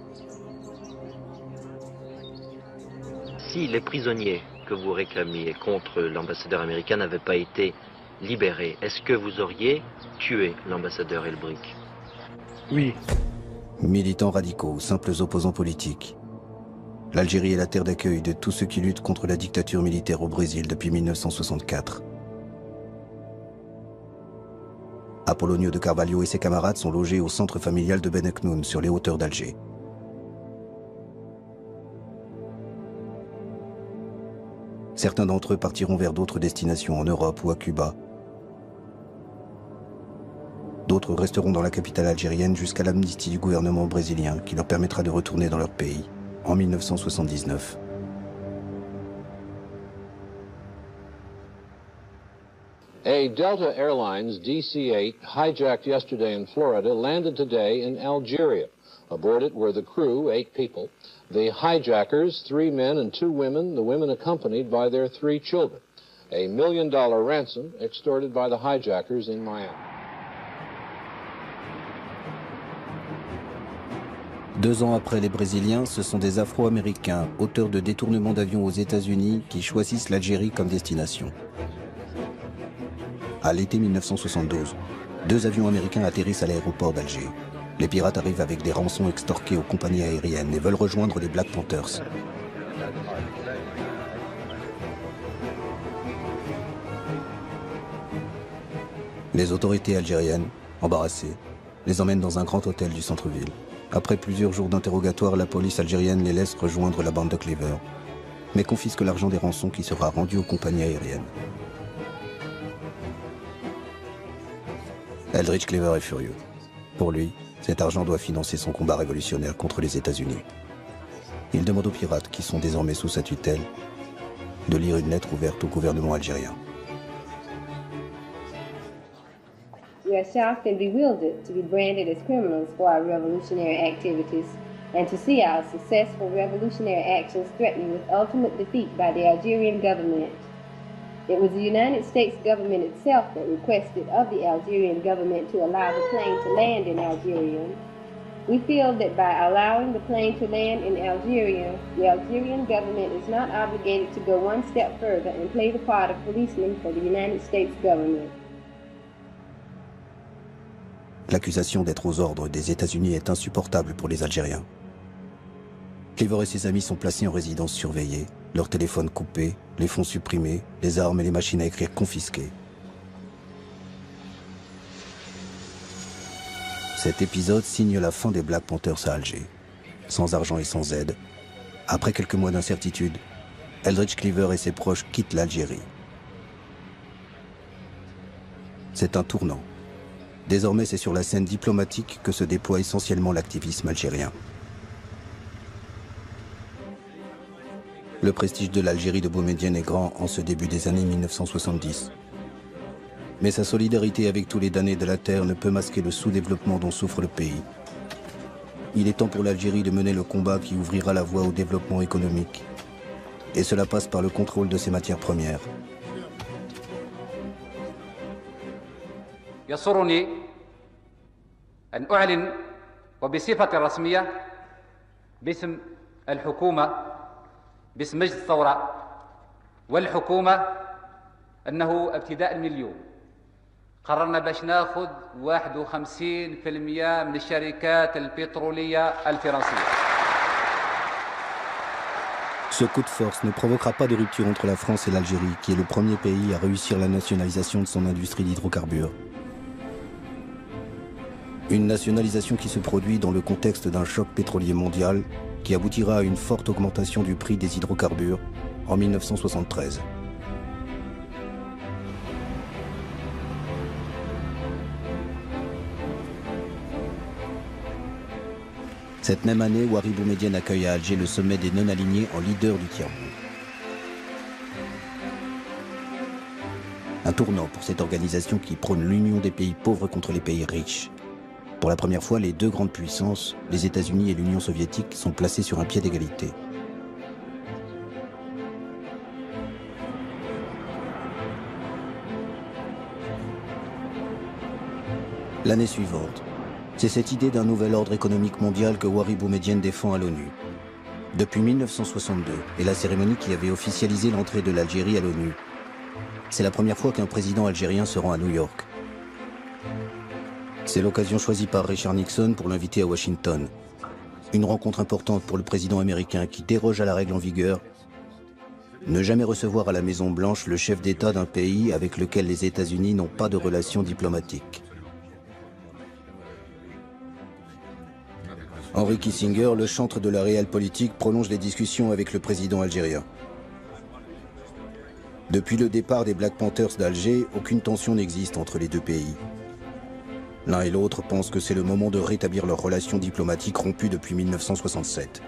Si les prisonniers que vous réclamiez contre l'ambassadeur américain n'avaient pas été libérés, est-ce que vous auriez tué l'ambassadeur Elbrick? Oui. Militants radicaux ou simples opposants politiques. L'Algérie est la terre d'accueil de tous ceux qui luttent contre la dictature militaire au Brésil depuis 1964. Apollonio de Carvalho et ses camarades sont logés au centre familial de Ben Aknoun, sur les hauteurs d'Alger. Certains d'entre eux partiront vers d'autres destinations en Europe ou à Cuba. D'autres resteront dans la capitale algérienne jusqu'à l'amnistie du gouvernement brésilien qui leur permettra de retourner dans leur pays en 1979. A Delta Airlines DC-8 hijacked yesterday in Florida landed today in Algeria. Aboard it were the crew, 8 people, the hijackers, 3 men and 2 women, the women accompanied by their 3 children. A $1 million ransom extorted by the hijackers in Miami. 2 ans après les Brésiliens, ce sont des Afro-Américains, auteurs de détournements d'avions aux États-Unis, qui choisissent l'Algérie comme destination. À l'été 1972, 2 avions américains atterrissent à l'aéroport d'Alger. Les pirates arrivent avec des rançons extorquées aux compagnies aériennes et veulent rejoindre les Black Panthers. Les autorités algériennes, embarrassées, les emmènent dans un grand hôtel du centre-ville. Après plusieurs jours d'interrogatoire, la police algérienne les laisse rejoindre la bande de Cleaver, mais confisque l'argent des rançons qui sera rendu aux compagnies aériennes. Eldridge Cleaver est furieux. Pour lui, cet argent doit financer son combat révolutionnaire contre les États-Unis. Il demande aux pirates, qui sont désormais sous sa tutelle, de lire une lettre ouverte au gouvernement algérien. We are shocked and bewildered to be branded as criminals for our revolutionary activities and to see our successful revolutionary actions threatened with ultimate defeat by the Algerian government. It was the United States government itself that requested of the Algerian government to allow the plane to land in Algeria. We feel that by allowing the plane to land in Algeria, the Algerian government is not obligated to go one step further and play the part of policeman for the United States government. L'accusation d'être aux ordres des États-Unis est insupportable pour les Algériens. Cleaver et ses amis sont placés en résidence surveillée, leurs téléphones coupés, les fonds supprimés, les armes et les machines à écrire confisquées. Cet épisode signe la fin des Black Panthers à Alger. Sans argent et sans aide, après quelques mois d'incertitude, Eldridge Cleaver et ses proches quittent l'Algérie. C'est un tournant. Désormais, c'est sur la scène diplomatique que se déploie essentiellement l'activisme algérien. Le prestige de l'Algérie de Boumedienne est grand en ce début des années 1970. Mais sa solidarité avec tous les damnés de la terre ne peut masquer le sous-développement dont souffre le pays. Il est temps pour l'Algérie de mener le combat qui ouvrira la voie au développement économique. Et cela passe par le contrôle de ses matières premières. يسرني أن أعلن وبصفة رسمية باسم الحكومة باسم مجلس الثورة والحكومة أنه ابتداء من اليوم قررنا باش ناخذ 51% من الشركات البترولية الفرنسية. Ce coup de force ne provoquera pas de rupture entre la France et l'Algérie, qui est le premier pays à réussir la nationalisation de son industrie d'hydrocarbures. Une nationalisation qui se produit dans le contexte d'un choc pétrolier mondial qui aboutira à une forte augmentation du prix des hydrocarbures en 1973. Cette même année, Houari Boumedienne accueille à Alger le sommet des non-alignés en leader du tiers-monde. Un tournant pour cette organisation qui prône l'union des pays pauvres contre les pays riches. Pour la première fois, les deux grandes puissances, les États-Unis et l'Union soviétique, sont placés sur un pied d'égalité. L'année suivante, c'est cette idée d'un nouvel ordre économique mondial que Houari Boumedienne défend à l'ONU. Depuis 1962 et la cérémonie qui avait officialisé l'entrée de l'Algérie à l'ONU, c'est la première fois qu'un président algérien se rend à New York. C'est l'occasion choisie par Richard Nixon pour l'inviter à Washington. Une rencontre importante pour le président américain qui déroge à la règle en vigueur. Ne jamais recevoir à la Maison-Blanche le chef d'État d'un pays avec lequel les États-Unis n'ont pas de relations diplomatiques. Henry Kissinger, le chantre de la réelle politique, prolonge les discussions avec le président algérien. Depuis le départ des Black Panthers d'Alger, aucune tension n'existe entre les deux pays. L'un et l'autre pensent que c'est le moment de rétablir leurs relations diplomatiques rompues depuis 1967.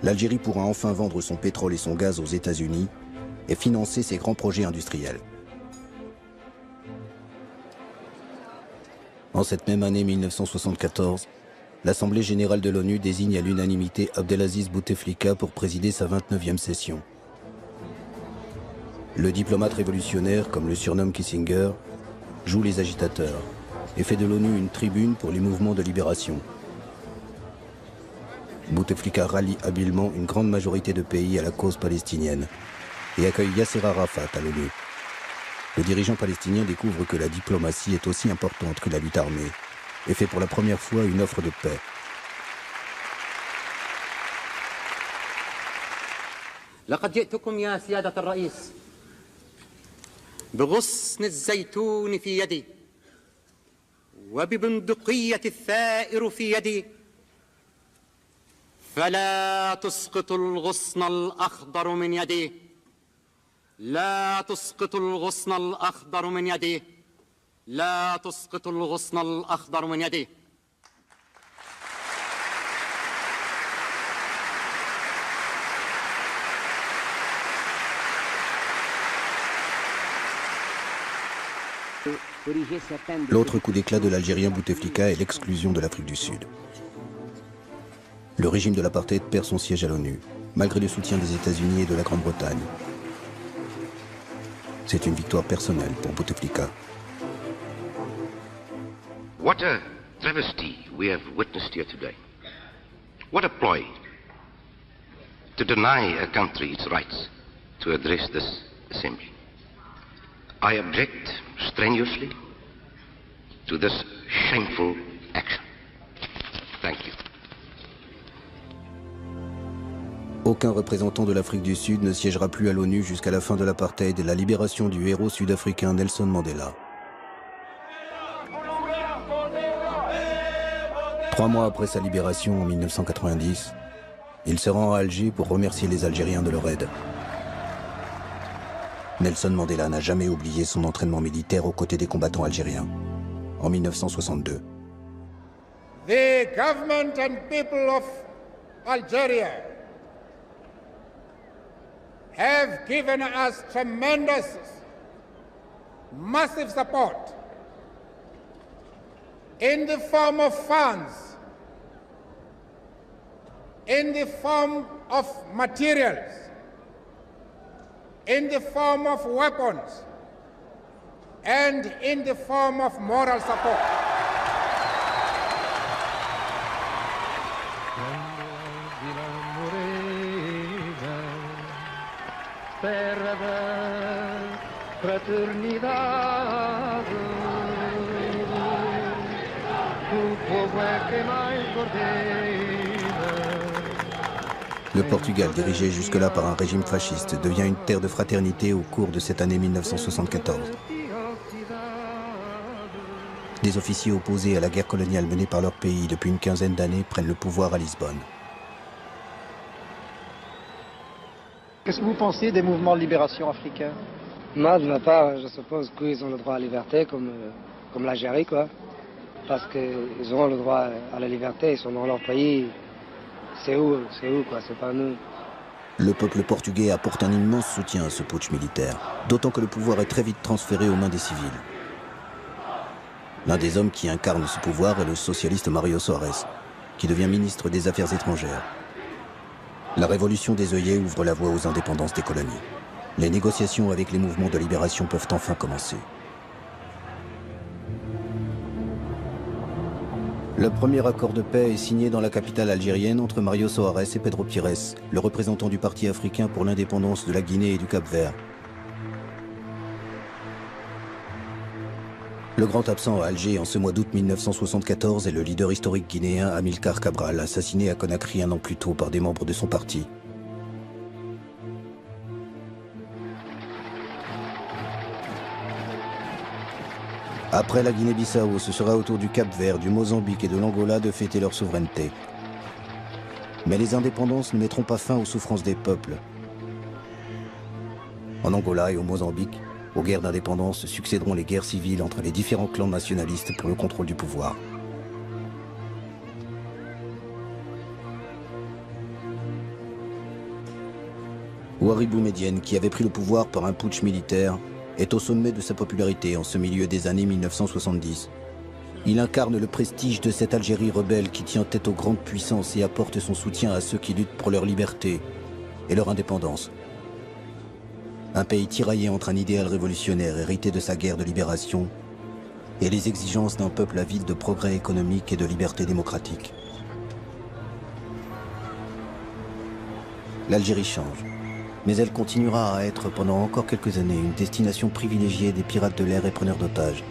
L'Algérie pourra enfin vendre son pétrole et son gaz aux États-Unis et financer ses grands projets industriels. En cette même année 1974, l'Assemblée générale de l'ONU désigne à l'unanimité Abdelaziz Bouteflika pour présider sa 29e session. Le diplomate révolutionnaire, comme le surnomme Kissinger, joue les agitateurs et fait de l'ONU une tribune pour les mouvements de libération. Bouteflika rallie habilement une grande majorité de pays à la cause palestinienne et accueille Yasser Arafat à l'ONU. Le dirigeant palestinien découvre que la diplomatie est aussi importante que la lutte armée et fait pour la première fois une offre de paix. لقد جئتكم يا سيادة الرئيس بغصن الزيتون في يدي وببندقية الثائر في يدي فلا تسقط الغصن الأخضر من يدي لا تسقط الغصن الأخضر من يدي لا تسقط الغصن الأخضر من يدي. L'autre coup d'éclat de l'Algérien Bouteflika est l'exclusion de l'Afrique du Sud. Le régime de l'apartheid perd son siège à l'ONU, malgré le soutien des États-Unis et de la Grande-Bretagne. C'est une victoire personnelle pour Bouteflika. What a travesty we have witnessed here today. What a ploy to deny a country its rights to address this assembly. I object strenuously to this shameful action. Thank you. Aucun représentant de l'Afrique du Sud ne siégera plus à l'ONU jusqu'à la fin de l'apartheid et la libération du héros sud-africain Nelson Mandela. 3 mois après sa libération en 1990, il se rend à Alger pour remercier les Algériens de leur aide. Nelson Mandela n'a jamais oublié son entraînement militaire aux côtés des combattants algériens. En 1962. The government and people of Algeria have given us tremendous, massive support in the form of funds, in the form of materials, in the form of weapons, and in the form of moral support. Le Portugal, dirigé jusque-là par un régime fasciste, devient une terre de fraternité au cours de cette année 1974. Des officiers opposés à la guerre coloniale menée par leur pays depuis une quinzaine d'années prennent le pouvoir à Lisbonne. Qu'est-ce que vous pensez des mouvements de libération africains? Moi, de ma part, je suppose qu'ils ont le droit à la liberté, comme l'Algérie, quoi. Parce qu'ils ont le droit à la liberté, ils sont dans leur pays. C'est où, quoi, c'est pas nous. Le peuple portugais apporte un immense soutien à ce putsch militaire, d'autant que le pouvoir est très vite transféré aux mains des civils. L'un des hommes qui incarne ce pouvoir est le socialiste Mário Soares, qui devient ministre des Affaires étrangères. La révolution des œillets ouvre la voie aux indépendances des colonies. Les négociations avec les mouvements de libération peuvent enfin commencer. Le premier accord de paix est signé dans la capitale algérienne entre Mário Soares et Pedro Pires, le représentant du Parti africain pour l'indépendance de la Guinée et du Cap-Vert. Le grand absent à Alger en ce mois d'août 1974 est le leader historique guinéen Amilcar Cabral, assassiné à Conakry un an plus tôt par des membres de son parti. Après la Guinée-Bissau, ce sera au tour du Cap-Vert, du Mozambique et de l'Angola de fêter leur souveraineté. Mais les indépendances ne mettront pas fin aux souffrances des peuples. En Angola et au Mozambique, aux guerres d'indépendance succéderont les guerres civiles entre les différents clans nationalistes pour le contrôle du pouvoir. Ouari Boumedienne, qui avait pris le pouvoir par un putsch militaire, est au sommet de sa popularité en ce milieu des années 1970. Il incarne le prestige de cette Algérie rebelle qui tient tête aux grandes puissances et apporte son soutien à ceux qui luttent pour leur liberté et leur indépendance. Un pays tiraillé entre un idéal révolutionnaire hérité de sa guerre de libération et les exigences d'un peuple avide de progrès économique et de liberté démocratique. L'Algérie change. Mais elle continuera à être pendant encore quelques années une destination privilégiée des pirates de l'air et preneurs d'otages.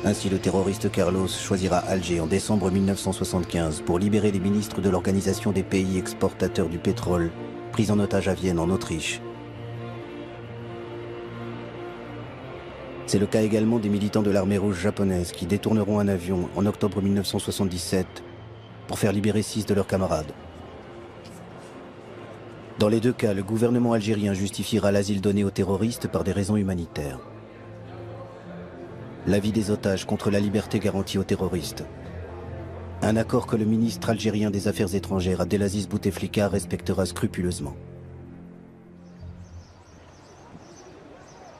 Ainsi, le terroriste Carlos choisira Alger en décembre 1975 pour libérer les ministres de l'Organisation des pays exportateurs du pétrole, pris en otage à Vienne en Autriche. C'est le cas également des militants de l'armée rouge japonaise qui détourneront un avion en octobre 1977 pour faire libérer 6 de leurs camarades. Dans les deux cas, le gouvernement algérien justifiera l'asile donné aux terroristes par des raisons humanitaires. La vie des otages contre la liberté garantie aux terroristes. Un accord que le ministre algérien des Affaires étrangères, Abdelaziz Bouteflika, respectera scrupuleusement.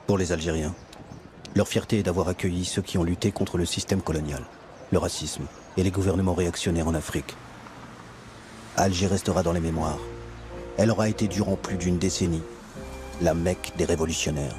Pour les Algériens, leur fierté est d'avoir accueilli ceux qui ont lutté contre le système colonial, le racisme et les gouvernements réactionnaires en Afrique. Alger restera dans les mémoires. Elle aura été durant plus d'une décennie la Mecque des révolutionnaires.